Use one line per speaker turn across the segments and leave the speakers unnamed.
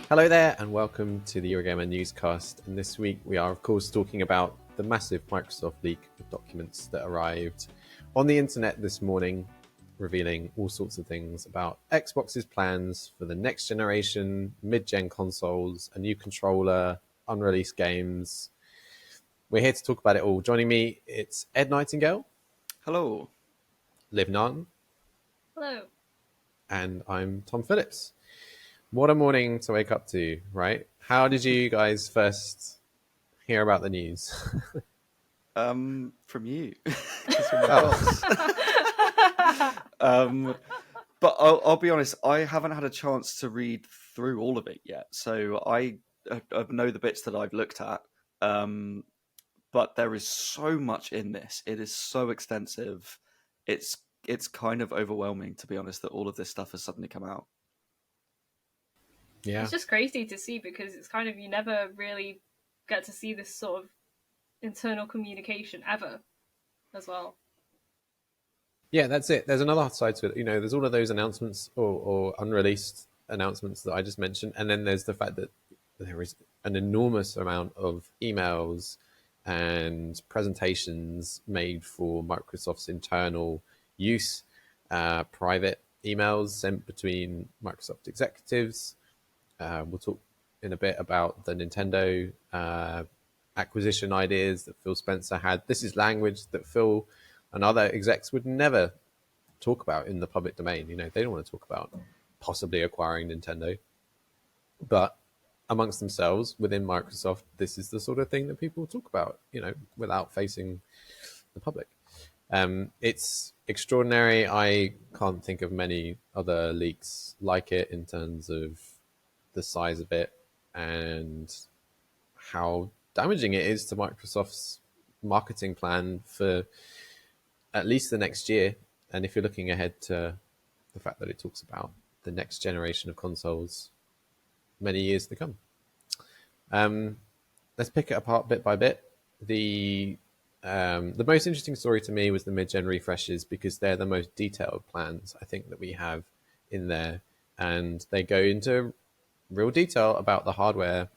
Hello there, and welcome to the Eurogamer Newscast. And this week we are, of course, talking about the massive Microsoft leak of documents that arrived on the internet this morning, revealing all sorts of things about Xbox's plans for the next generation, mid-gen consoles, a new controller, unreleased games. We're here to talk about it all. Joining me, it's Ed Nightingale.
Hello.
Liv Nunn.
Hello.
And I'm Tom Phillips. What a morning to wake up to, right? How did you guys first hear about the news?
From you. From my boss. But I'll be honest, I haven't had a chance to read through all of it yet. So I know the bits that I've looked at. But there is so much in this. It is so extensive. It's kind of overwhelming, to be honest, that all of this stuff has suddenly come out.
Yeah.
It's just crazy to see because it's kind of, you never really get to see this sort of internal communication ever as well.
Yeah, that's it. There's another side to it. You know, there's all of those announcements or unreleased announcements that I just mentioned. And then there's the fact that there is an enormous amount of emails and presentations made for Microsoft's internal use, private emails sent between Microsoft executives. We'll talk in a bit about the Nintendo acquisition ideas that Phil Spencer had. This is language that Phil and other execs would never talk about in the public domain. You know, they don't want to talk about possibly acquiring Nintendo. But amongst themselves, within Microsoft, this is the sort of thing that people talk about, you know, without facing the public. It's extraordinary. I can't think of many other leaks like it in terms of the size of it and how damaging it is to Microsoft's marketing plan for at least the next year. And if you're looking ahead to the fact that it talks about the next generation of consoles many years to come. Let's pick it apart bit by bit. The most interesting story to me was the mid-gen refreshes because they're the most detailed plans I think that we have in there, and they go into real detail about the hardware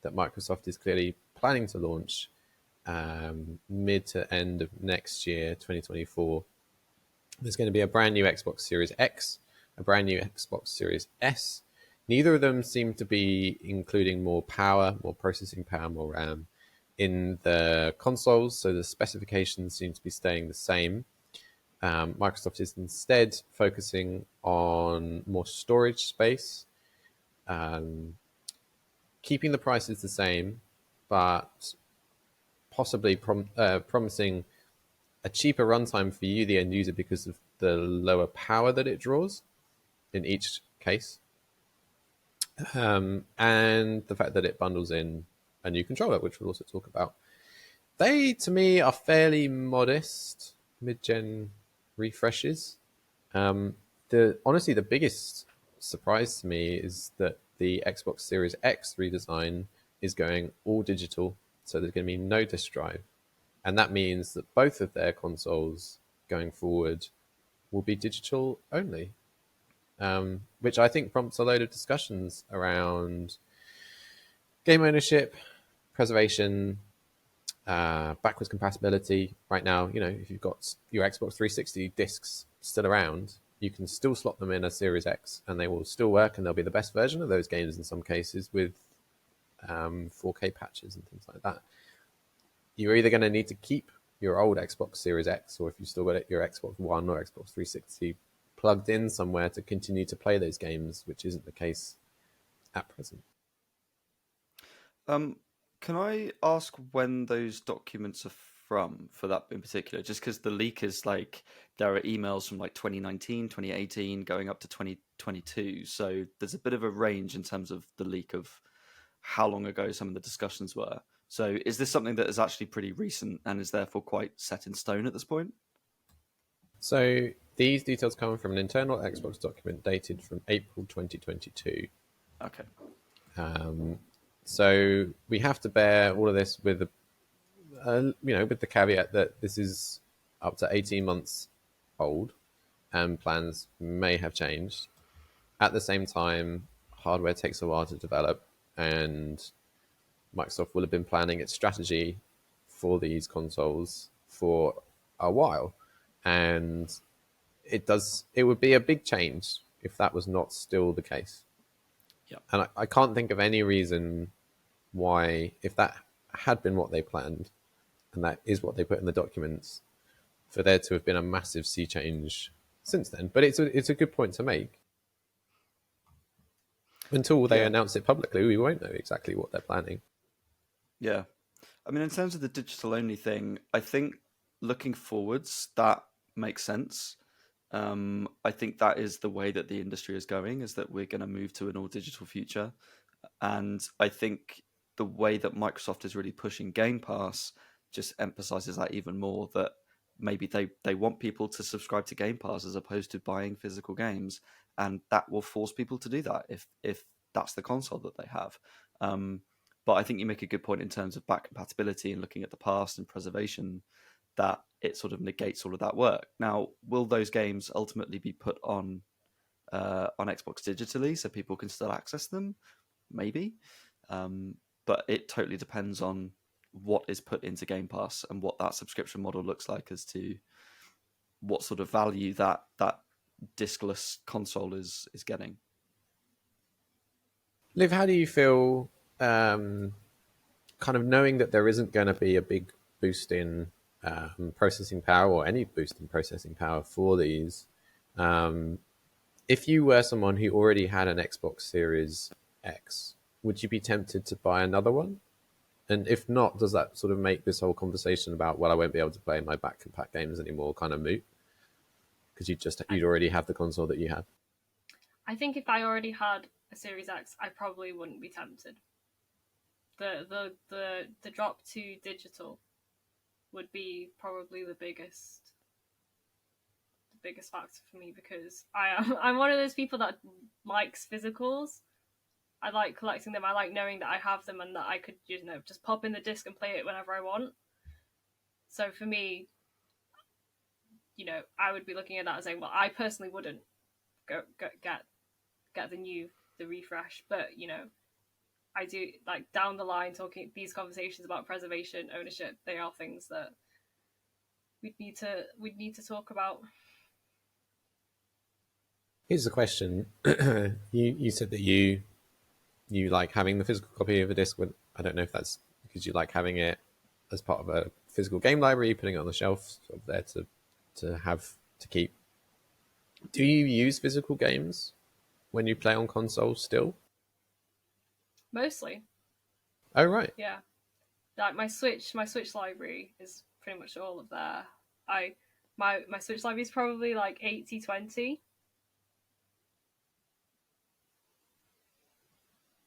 that Microsoft is clearly planning to launch mid to end of next year, 2024. There's going to be a brand new Xbox Series X, a brand new Xbox Series S. Neither of them seem to be including more power, more processing power, more RAM in the consoles, so the specifications seem to be staying the same. Microsoft is instead focusing on more storage space, keeping the prices the same, but possibly promising a cheaper runtime for you, the end user, because of the lower power that it draws in each case. And the fact that it bundles in a new controller, which we'll also talk about. They, to me, are fairly modest mid-gen refreshes. Honestly, the biggest surprise to me is that the Xbox Series X redesign is going all digital, so there's going to be no disk drive. And that means that both of their consoles going forward will be digital only, which I think prompts a load of discussions around game ownership, preservation, backwards compatibility. Right now, you know, if you've got your Xbox 360 discs still around, you can still slot them in a Series X and they will still work, and they'll be the best version of those games in some cases with 4K patches and things like that. You're either going to need to keep your old Xbox Series X, or if you've still got it, your Xbox One or Xbox 360 plugged in somewhere to continue to play those games, which isn't the case at present.
Can I ask when those documents are from, for that in particular? Just because the leak is like, there are emails from like 2019, 2018, going up to 2022. So there's a bit of a range in terms of the leak of how long ago some of the discussions were. So is this something that is actually pretty recent and is therefore quite set in stone at this point?
So these details come from an internal Xbox document dated from April 2022.
Okay.
So we have to bear all of this with with the caveat that this is up to 18 months old, and plans may have changed. At the same time, hardware takes a while to develop, and Microsoft will have been planning its strategy for these consoles for a while. And it would be a big change if that was not still the case.
Yeah.
And I can't think of any reason why, if that had been what they planned, and that is what they put in the documents, for there to have been a massive sea change since then. But it's a good point to make. Until they
Yeah.
announce it publicly, we won't know exactly what they're planning.
Yeah. I mean, in terms of the digital only thing, I think looking forwards, that makes sense. I think that is the way that the industry is going, is that we're going to move to an all digital future. And I think the way that Microsoft is really pushing Game Pass just emphasizes that even more, that maybe they want people to subscribe to Game Pass as opposed to buying physical games. And that will force people to do that if that's the console that they have. But I think you make a good point in terms of back compatibility and looking at the past and preservation, that it sort of negates all of that work. Now, will those games ultimately be put on Xbox digitally so people can still access them? Maybe. But it totally depends on what is put into Game Pass and what that subscription model looks like as to what sort of value that discless console is getting.
Liv, how do you feel kind of knowing that there isn't going to be a big boost in processing power or any boost in processing power for these? If you were someone who already had an Xbox Series X, would you be tempted to buy another one? And if not, does that sort of make this whole conversation about, well, I won't be able to play my back compat games anymore kind of moot? Because you'd already have the console that you have.
I think if I already had a Series X, I probably wouldn't be tempted. The drop to digital would be probably the biggest factor for me, because I'm one of those people that likes physicals. I like collecting them. I like knowing that I have them and that I could, just pop in the disc and play it whenever I want. So for me, I would be looking at that and saying, well, I personally wouldn't go get the refresh, but I do, like, down the line, talking these conversations about preservation, ownership, they are things that we'd need to talk about.
Here's the question: you said that you like having the physical copy of a disc. I don't know if that's because you like having it as part of a physical game library, putting it on the shelf, sort of there to have to keep. Do you use physical games when you play on console still?
Mostly,
Oh, right.
yeah. Like my Switch library is pretty much all of there. My Switch library is probably like 80/20.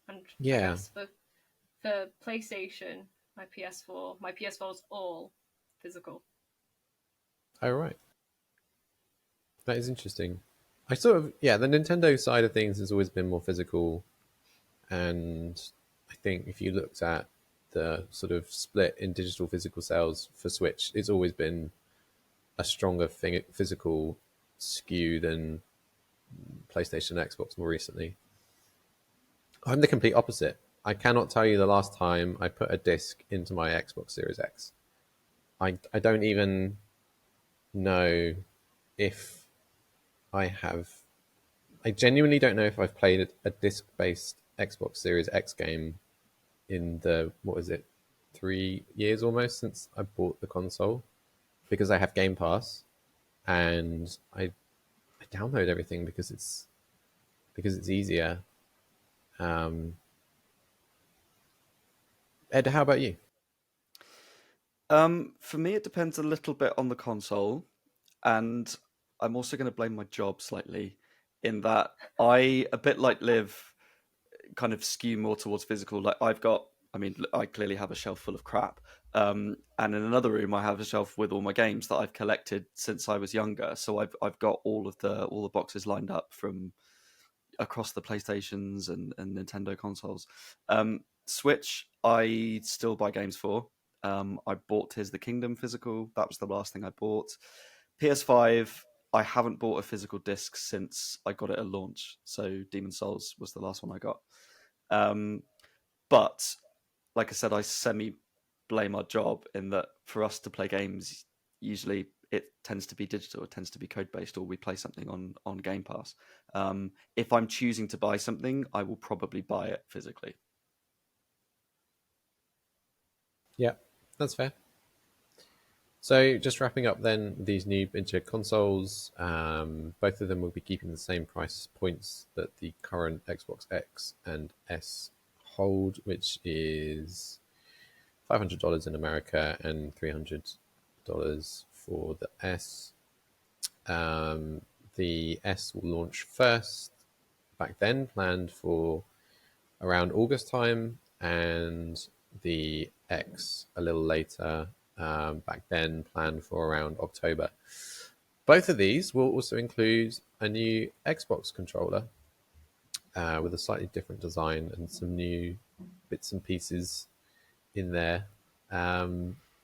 And I
Yeah.
guess for PlayStation, my PS4 is all physical.
Oh, right. That is interesting. I sort of, yeah, the Nintendo side of things has always been more physical. And I think if you looked at the sort of split in digital physical sales for Switch, it's always been a stronger physical skew than PlayStation and Xbox more recently. I'm the complete opposite. I cannot tell you the last time I put a disc into my Xbox Series X. I don't even know if I have. I genuinely don't know if I've played a disc-based Xbox Series X game in what was it, 3 years almost since I bought the console, because I have Game Pass and I download everything because it's easier. Ed, how about you?
For me, it depends a little bit on the console, and I'm also going to blame my job slightly in that I, a bit like Liv, kind of skew more towards physical. Like I clearly have a shelf full of crap, and in another room I have a shelf with all my games that I've collected since I was younger. So I've got all the boxes lined up from across the PlayStations and Nintendo consoles. Switch, I still buy games for. I bought Tears of the Kingdom physical. That was the last thing I bought. PS5, I haven't bought a physical disc since I got it at launch. So Demon Souls was the last one I got. But like I said, I blame our job in that for us to play games, usually it tends to be digital, it tends to be code based, or we play something on Game Pass. If I'm choosing to buy something, I will probably buy it physically.
Yeah, that's fair. So just wrapping up then, these new mid-gen consoles, both of them will be keeping the same price points that the current Xbox X and S hold, which is $500 in America and $300 for the S. The S will launch first, back then planned for around August time, and the X a little later, back then planned for around October. Both of these will also include a new Xbox controller with a slightly different design and some new bits and pieces in there.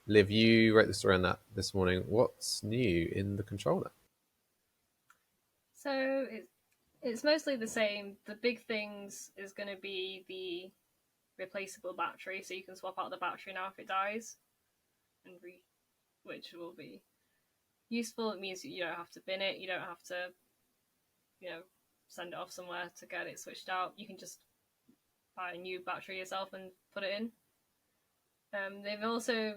Liv, you wrote the story on that this morning. What's new in the controller?
So it's mostly the same. The big things is going to be the replaceable battery, so you can swap out the battery now if it dies, and which will be useful. It means you don't have to bin it. You don't have to, send it off somewhere to get it switched out. You can just buy a new battery yourself and put it in. They've also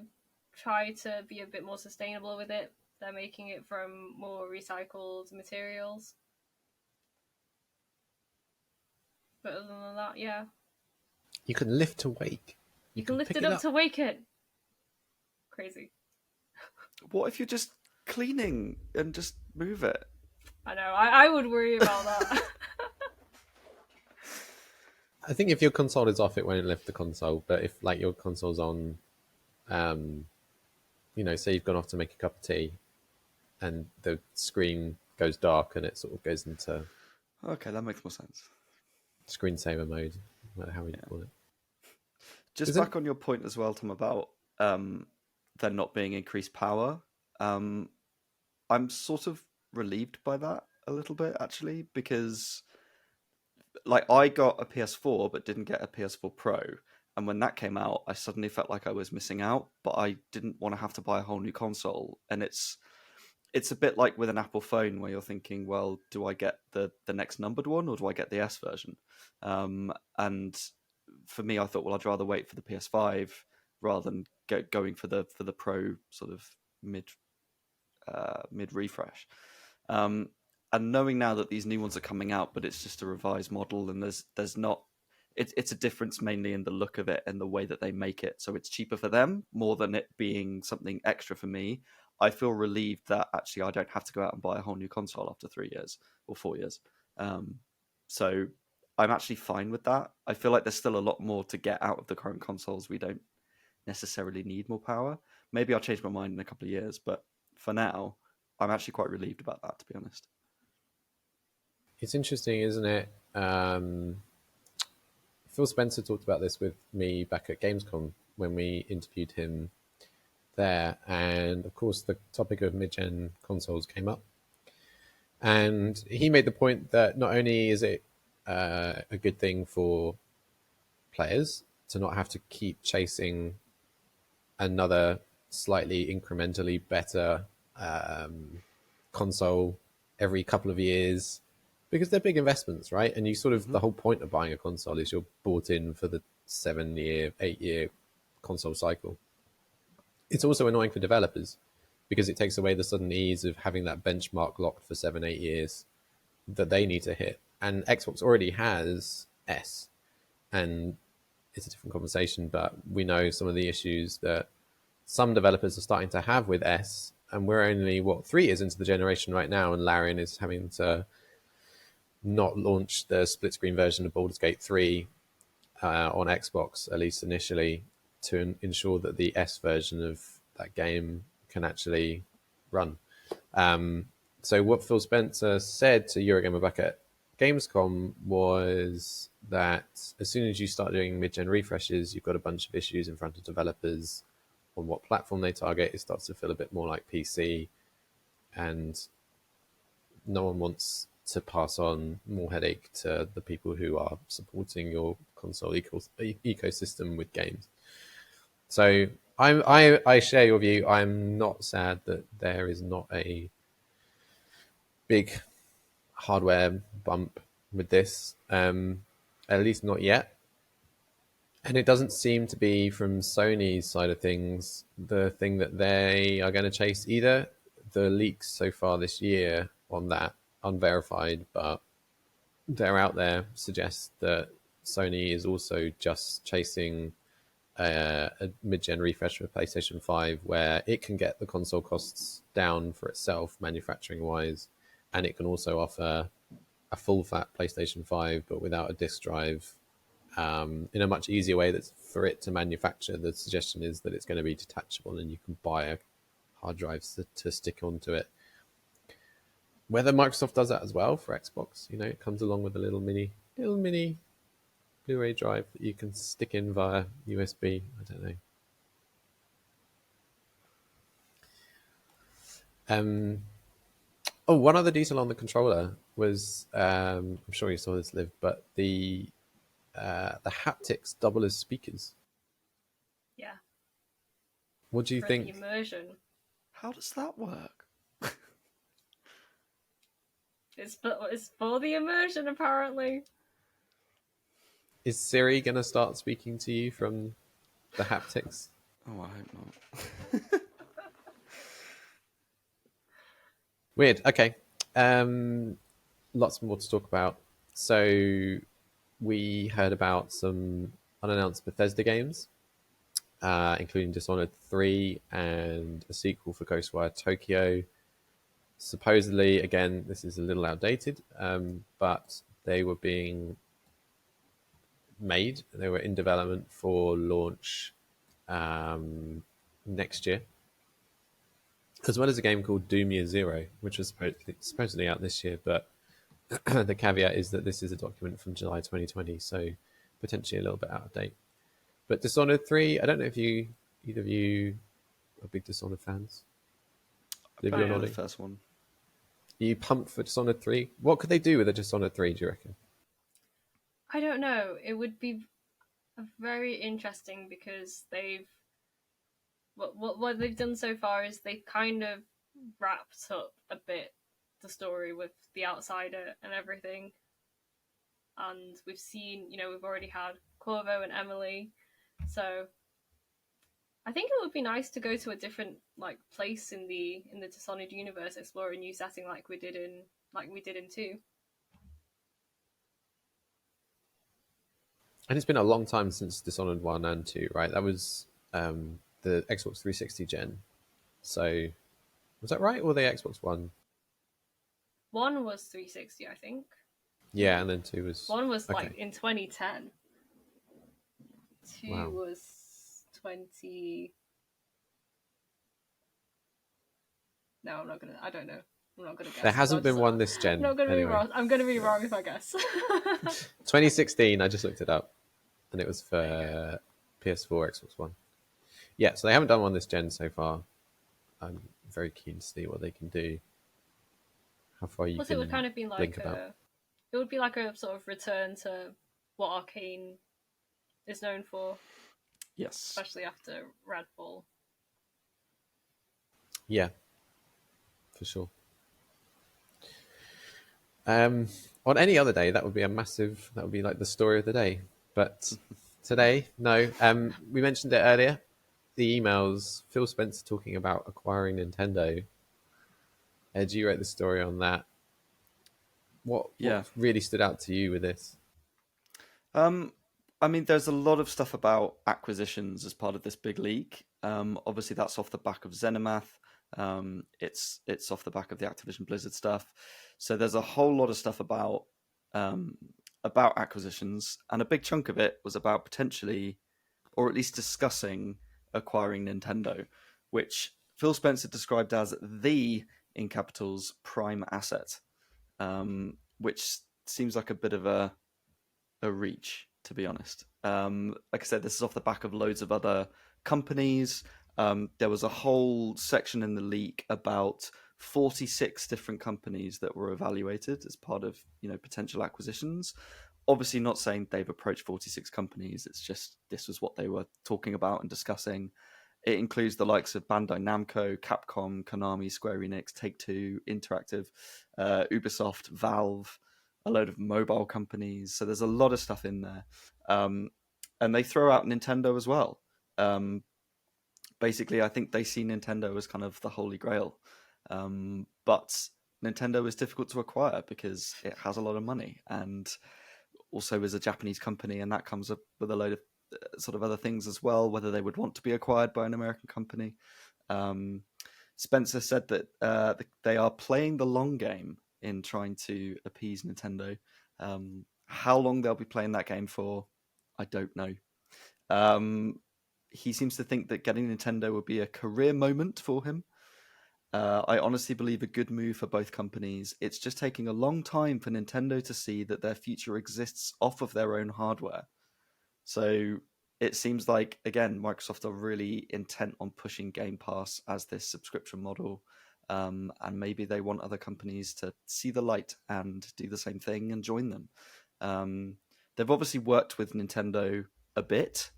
tried to be a bit more sustainable with it. They're making it from more recycled materials. But other than that, yeah.
You can lift to wake.
You can lift it up to wake it. Crazy.
What if you're just cleaning and just move it?
I know, I would worry about that.
I think if your console is off, it won't lift the console. But if like your console's on, say you've gone off to make a cup of tea, and the screen goes dark and it sort of goes into
Okay, that makes more sense.
Screensaver mode, no matter how you call it.
Just back on your point as well, Tom, about there not being increased power. I'm sort of relieved by that a little bit, actually, because like I got a PS4 but didn't get a PS4 Pro, and when that came out, I suddenly felt like I was missing out, but I didn't want to have to buy a whole new console. And it's a bit like with an Apple phone where you're thinking, well, do I get the next numbered one or do I get the S version? And for me, I thought, well, I'd rather wait for the PS5 rather than going for the Pro sort of mid refresh. And knowing now that these new ones are coming out, but it's just a revised model, and there's not, it's a difference mainly in the look of it and the way that they make it. So it's cheaper for them more than it being something extra for me. I feel relieved that actually I don't have to go out and buy a whole new console after 3 years or 4 years. So I'm actually fine with that. I feel like there's still a lot more to get out of the current consoles. We don't necessarily need more power. Maybe I'll change my mind in a couple of years, but for now, I'm actually quite relieved about that, to be honest.
It's interesting, isn't it? Phil Spencer talked about this with me back at Gamescom when we interviewed him there, and of course the topic of mid-gen consoles came up, and he made the point that not only is it a good thing for players to not have to keep chasing another slightly incrementally better console every couple of years, because they're big investments, right? And you sort of, the whole point of buying a console is you're bought in for the 7-year, 8-year console cycle. It's also annoying for developers because it takes away the sudden ease of having that benchmark locked for 7-8 years that they need to hit. And Xbox already has S, and it's a different conversation, but we know some of the issues that some developers are starting to have with S, and we're only 3 years into the generation right now, and Larian is having to not launch the split screen version of Baldur's Gate 3 on Xbox, at least initially, to ensure that the S version of that game can actually run. So what Phil Spencer said to Eurogamer back at Gamescom was that as soon as you start doing mid-gen refreshes, you've got a bunch of issues in front of developers on what platform they target. It starts to feel a bit more like PC, and no one wants to pass on more headache to the people who are supporting your console ecosystem with games. So I share your view. I'm not sad that there is not a big hardware bump with this, at least not yet. And it doesn't seem to be, from Sony's side of things, the thing that they are going to chase either. The leaks so far this year on that, unverified, but they're out there, suggest that Sony is also just chasing a mid-gen refresh for PlayStation 5 where it can get the console costs down for itself manufacturing-wise, and it can also offer a full-fat PlayStation 5 but without a disk drive, in a much easier way that's for it to manufacture. The suggestion is that it's going to be detachable and you can buy a hard drive to stick onto it. Whether Microsoft does that as well for Xbox, it comes along with a little mini Blu-ray drive that you can stick in via USB. I don't know. One other detail on the controller was, I'm sure you saw this, Liv, but the haptics double as speakers.
Yeah.
What do you
For
think?
the immersion.
How does that work?
It's for the immersion, apparently.
Is Siri going to start speaking to you from the haptics?
Oh, I hope not.
Weird. Okay. Lots more to talk about. So we heard about some unannounced Bethesda games, including Dishonored 3 and a sequel for Ghostwire Tokyo. Supposedly, again, this is a little outdated, but they were being made. They were in development for launch next year, as well as a game called Doom Year Zero, which was supposedly out this year, but the caveat is that this is a document from July 2020, so potentially a little bit out of date. But Dishonored 3, I don't know if either of you are big Dishonored fans. Liv, you're
Better
nodding.
the first one.
Are you pumped for Dishonored 3? What could they do with a Dishonored 3, do you reckon?
I don't know. It would be very interesting because what they've done so far is they've kind of wrapped up a bit the story with the outsider and everything. And we've seen, we've already had Corvo and Emily, so I think it would be nice to go to a different place in the Dishonored universe, explore a new setting like we did in 2.
And it's been a long time since Dishonored 1 and 2, right? That was the Xbox 360 gen. So, was that right? Or the Xbox One?
1 was 360, I think.
Yeah, and then 2 was...
1 was
okay.
in 2010. 2
Wow.
was 20... No, I'm not gonna. I don't know. I'm not gonna guess.
There hasn't been one this gen.
I'm not gonna
anyway.
be wrong. I'm gonna be wrong if I guess.
2016, I just looked it up, and it was for PS4, Xbox One. Yeah, so they haven't done one this gen so far. I'm very keen to see what they can do. How far you
Plus,
can
it would kind of be
blink about.
it would be like a sort of return to what Arcane is known for,
Yes.
especially after Redfall.
Yeah, for sure. On any other day, that would be like the story of the day. But today, no. We mentioned it earlier. The emails, Phil Spencer talking about acquiring Nintendo. Ed, you wrote the story on that. What really stood out to you with this?
I mean, there's a lot of stuff about acquisitions as part of this big leak. Obviously, that's off the back of Zenimath. It's off the back of the Activision Blizzard stuff. So there's a whole lot of stuff about acquisitions, and a big chunk of it was about potentially, or at least discussing, acquiring Nintendo, which Phil Spencer described as the, in capitals, prime asset, which seems like a bit of a reach, to be honest. Like I said, this is off the back of loads of other companies. There was a whole section in the leak about 46 different companies that were evaluated as part of potential acquisitions. Obviously, not saying they've approached 46 companies. It's just this was what they were talking about and discussing. It includes the likes of Bandai Namco, Capcom, Konami, Square Enix, Take-Two, Interactive, Ubisoft, Valve, a load of mobile companies. So there's a lot of stuff in there. And they throw out Nintendo as well. Basically, I think they see Nintendo as kind of the holy grail. But Nintendo is difficult to acquire because it has a lot of money and also is a Japanese company, and that comes up with a load of sort of other things as well, whether they would want to be acquired by an American company. Spencer said that they are playing the long game in trying to appease Nintendo. How long they'll be playing that game for, I don't know. He seems to think that getting Nintendo would be a career moment for him. I honestly believe a good move for both companies. It's just taking a long time for Nintendo to see that their future exists off of their own hardware. So it seems like, again, Microsoft are really intent on pushing Game Pass as this subscription model. And maybe they want other companies to see the light and do the same thing and join them. They've obviously worked with Nintendo a bit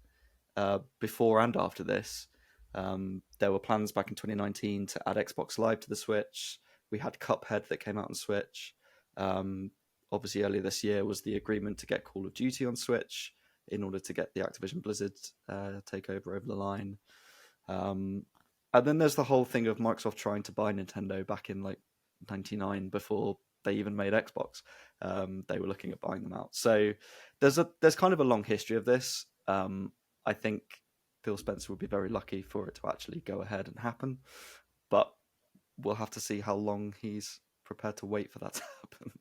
before and after this. There were plans back in 2019 to add Xbox Live to the Switch. We had Cuphead that came out on Switch. Obviously, earlier this year was the agreement to get Call of Duty on Switch in order to get the Activision Blizzard takeover over the line. And then there's the whole thing of Microsoft trying to buy Nintendo back in like 99 before they even made Xbox. They were looking at buying them out. So there's kind of a long history of this. I think Phil Spencer would be very lucky for it to actually go ahead and happen. But we'll have to see how long he's prepared to wait for that to happen.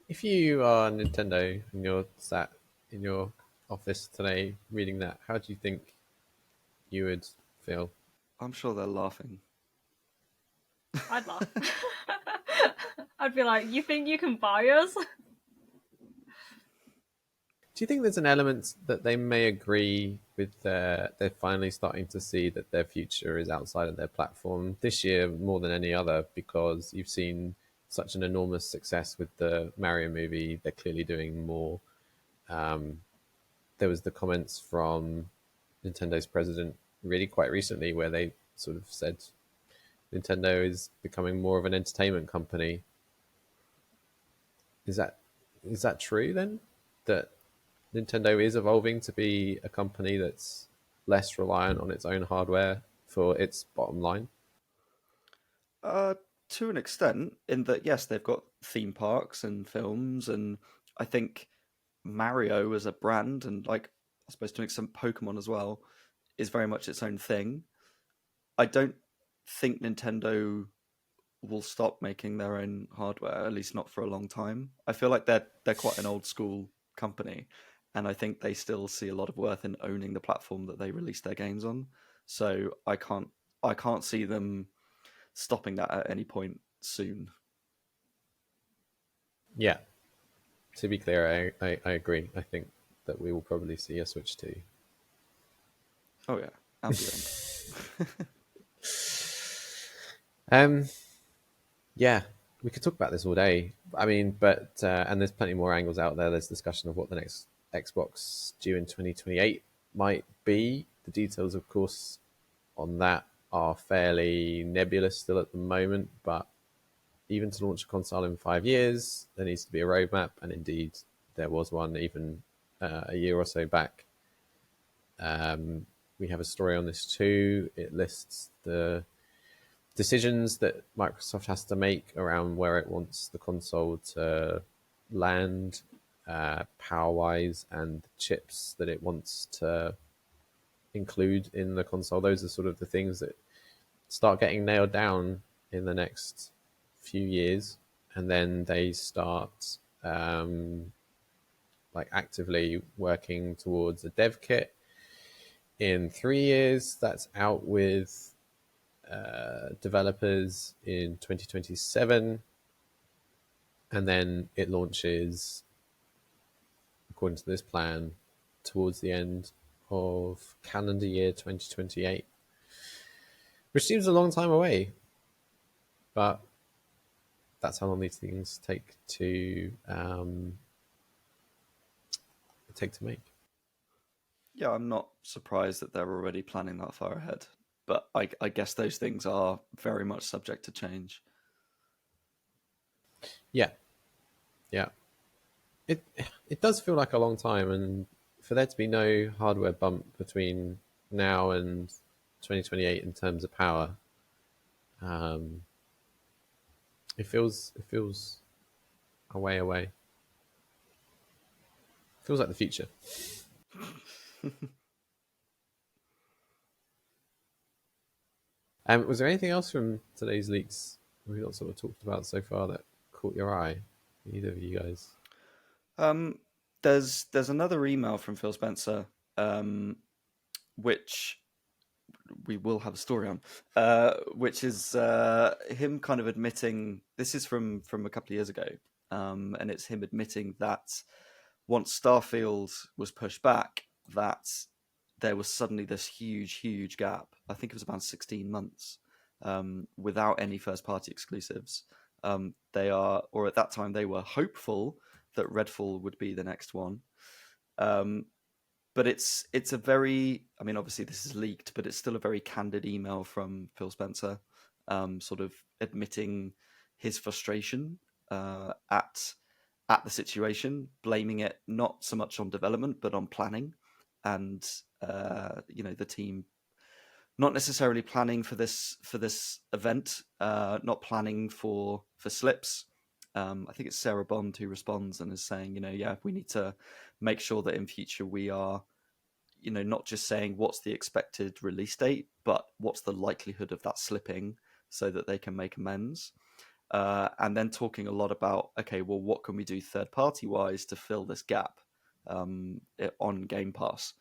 If you are Nintendo and you're sat in your office today reading that, how do you think you would feel?
I'm sure they're laughing.
I'd laugh. I'd be like, you think you can buy us?
Do you think there's an element that they may agree with they're finally starting to see that their future is outside of their platform this year more than any other, because you've seen such an enormous success with the Mario movie? They're clearly doing more. There was the comments from Nintendo's president really quite recently where they sort of said Nintendo is becoming more of an entertainment company. Is that true then? That Nintendo is evolving to be a company that's less reliant on its own hardware for its bottom line?
To an extent, in that, yes, they've got theme parks and films, and I think Mario as a brand, and like I suppose to an extent Pokemon as well, is very much its own thing. I don't think Nintendo will stop making their own hardware, at least not for a long time. I feel like they're quite an old school company, and I think they still see a lot of worth in owning the platform that they release their games on. So I can't see them stopping that at any point soon.
Yeah. To be clear, I agree. I think that we will probably see a Switch 2.
Oh yeah, and beyond.
Yeah, we could talk about this all day. I mean, but and there's plenty more angles out there. There's discussion of what the next Xbox due in 2028 might be. The details, of course, on that are fairly nebulous still at the moment, but even to launch a console in 5 years, there needs to be a roadmap, and indeed there was one even a year or so back. We have a story on this too. It lists the decisions that Microsoft has to make around where it wants the console to land, power-wise, and the chips that it wants to include in the console. Those are sort of the things that start getting nailed down in the next few years, and then they start like actively working towards a dev kit. In 3 years, that's out with developers in 2027, and then it launches, according to this plan, towards the end of calendar year 2028, which seems a long time away. but that's how long these things take to make.
Yeah, I'm not surprised that they're already planning that far ahead. But I guess those things are very much subject to change.
Yeah, yeah. It it does feel like a long time, and for there to be no hardware bump between now and 2028 in terms of power, um, it feels a way away. Feels like the future. Was there anything else from today's leaks we've not sort of talked about so far that caught your eye? Either of you guys?
Um, there's another email from Phil Spencer, which we will have a story on, which is him kind of admitting this is from a couple of years ago, and it's him admitting that once Starfield was pushed back, that there was suddenly this huge gap. I think it was about 16 months without any first party exclusives. They are, or at that time, they were hopeful that Redfall would be the next one. But it's a very, I mean, obviously this is leaked, but it's still a very candid email from Phil Spencer, sort of admitting his frustration at the situation, blaming it not so much on development but on planning, and the team not necessarily planning for this event, not planning for slips. I think it's Sarah Bond who responds and is saying, yeah, we need to make sure that in future we are, not just saying what's the expected release date, but what's the likelihood of that slipping so that they can make amends. And then talking a lot about, okay, well, what can we do third party wise to fill this gap on Game Pass?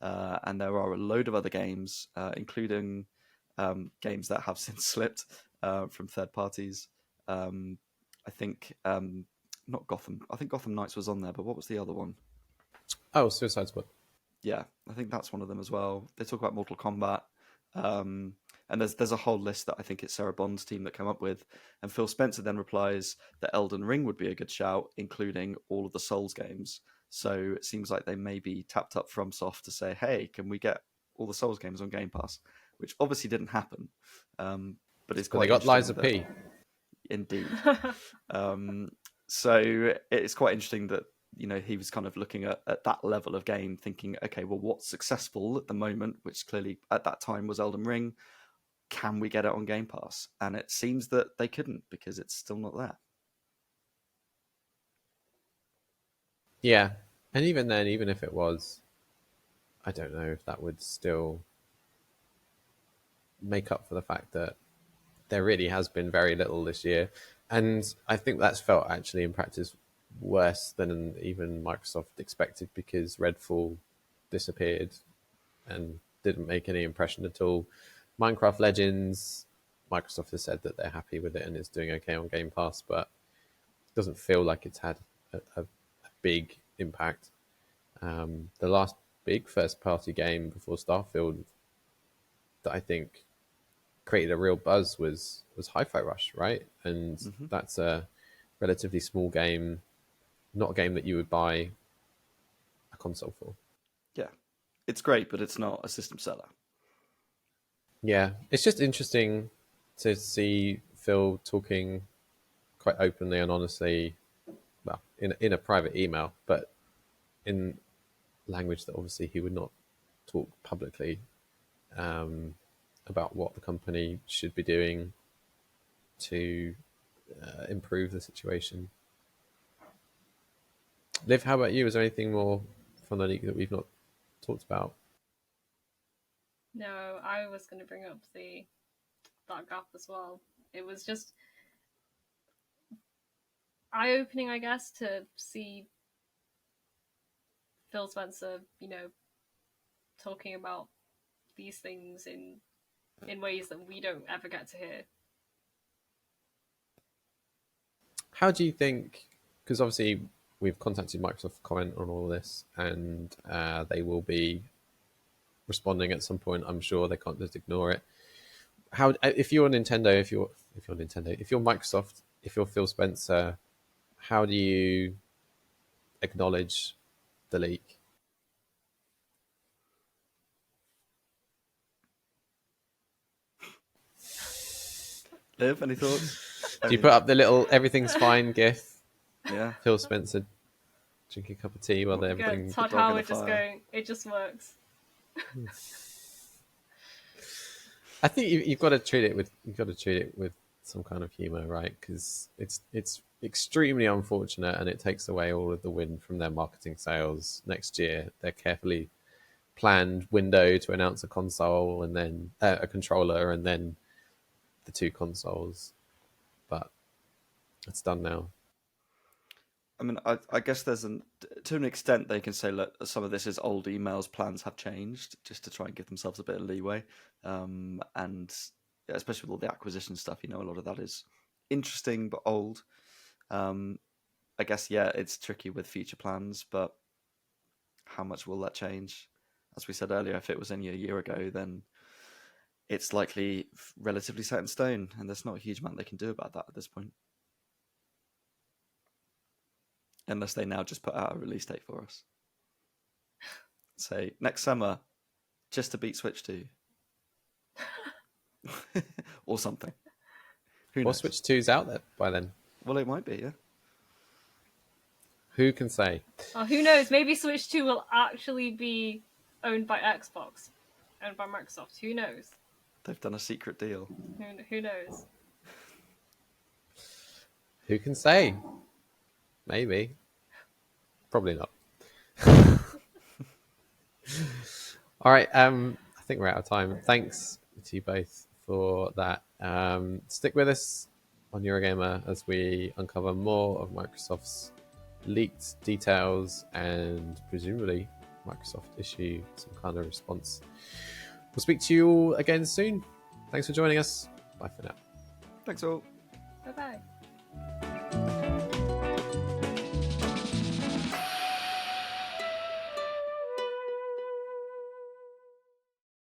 And there are a load of other games, including games that have since slipped from third parties. I think not Gotham. I think Gotham Knights was on there, but what was the other one?
Oh, Suicide Squad.
Yeah, I think that's one of them as well. They talk about Mortal Kombat, and there's a whole list that I think it's Sarah Bond's team that came up with. And Phil Spencer then replies that Elden Ring would be a good shout, including all of the Souls games. So it seems like they maybe tapped up FromSoft to say, "Hey, can we get all the Souls games on Game Pass?" Which obviously didn't happen, but it's
But they
quite
got Liza
interesting.
P.
Indeed. So it's quite interesting that he was kind of looking at that level of game, thinking, okay, well, what's successful at the moment, which clearly at that time was Elden Ring. Can we get it on Game Pass? And it seems that they couldn't because it's still not there.
Yeah, and even then, even if it was, I don't know if that would still make up for the fact that there really has been very little this year. And I think that's felt actually in practice worse than even Microsoft expected, because Redfall disappeared and didn't make any impression at all. Minecraft Legends, Microsoft has said that they're happy with it and it's doing okay on Game Pass, but it doesn't feel like it's had a big impact. The last big first party game before Starfield that I think created a real buzz was Hi-Fi Rush, right? And that's a relatively small game, not a game that you would buy a console for.
Yeah, it's great, but it's not a system seller.
Yeah, it's just interesting to see Phil talking quite openly and honestly, well, in a private email, but in language that obviously he would not talk publicly, about what the company should be doing to improve the situation. Liv, how about you? Is there anything more from the league that we've not talked about?
No, I was going to bring up that gap as well. It was just eye-opening, I guess, to see Phil Spencer, talking about these things in ways that we don't ever get to hear.
How do you think? Because obviously we've contacted Microsoft to comment on all of this, and they will be responding at some point. I'm sure they can't just ignore it. How, if you're Nintendo, if if you're Nintendo. If you're Microsoft, if you're Phil Spencer, how do you acknowledge the leak?
Liv, any thoughts?
Do you put up the little "everything's fine" gif?
Yeah.
Phil Spencer drinking a cup of tea while they're
Good.
everything.
Todd
dog in
Howard
the
just
fire.
going, it just works.
I think you've got to treat it with some kind of humor, right? Because it's extremely unfortunate, and it takes away all of the win from their marketing sales next year. Their carefully planned window to announce a console and then a controller and then the two consoles, but it's done now.
I mean, I guess to an extent they can say, look, some of this is old emails, plans have changed, just to try and give themselves a bit of leeway. And yeah, especially with all the acquisition stuff, a lot of that is interesting but old. I guess, yeah, it's tricky with future plans, but how much will that change? As we said earlier, if it was only a year ago, then it's likely relatively set in stone, and there's not a huge amount they can do about that at this point. Unless they now just put out a release date for us. Say, next summer, just to beat Switch 2. Or something. Who
Or
knows?
Switch 2's out there by then.
Well, it might be, yeah.
Who can say?
Oh, who knows? Maybe Switch 2 will actually be owned by Xbox, owned by Microsoft. Who knows?
They've done a secret deal.
Who knows?
Who can say? Maybe. Probably not. All right. I think we're out of time. Thanks to you both for that. Stick with us on Eurogamer as we uncover more of Microsoft's leaked details and presumably Microsoft issue some kind of response. We'll speak to you all again soon. Thanks for joining us. Bye for now.
Thanks all.
Bye bye.